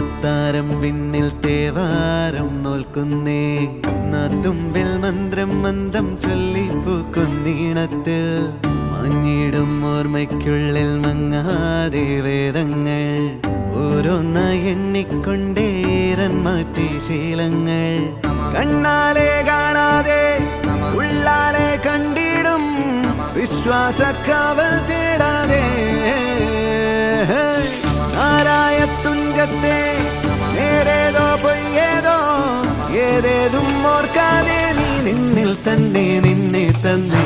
അത്താരം വിണ്ണിൽ തേവാരം നോൽക്കുന്നേ നാത്തുമ്പിൽ മന്ത്രം മന്ദം ചൊല്ലിപ്പൂക്കുന്നീണത്തിൽ മങ്ങിടും ഓർമ്മയ്ക്കുള്ളിൽ മങ്ങാതെ വേദങ്ങൾ ഓരോന്നായി എണ്ണിക്കൊണ്ടേരൻ മാറ്റി ശീലങ്ങൾ കണ്ണാലെ കാണാതെ ഉള്ളാലെ കണ്ടിടും വിശ്വാസക്കാവൽ തേടാതെ ആരായ തുഞ്ചത്തെ നേരേതോ പൊയ്യേതോ ഏതേതും ഓർക്കാതെ നീ നിന്നിൽ തന്നെ നിന്നെ തന്നെ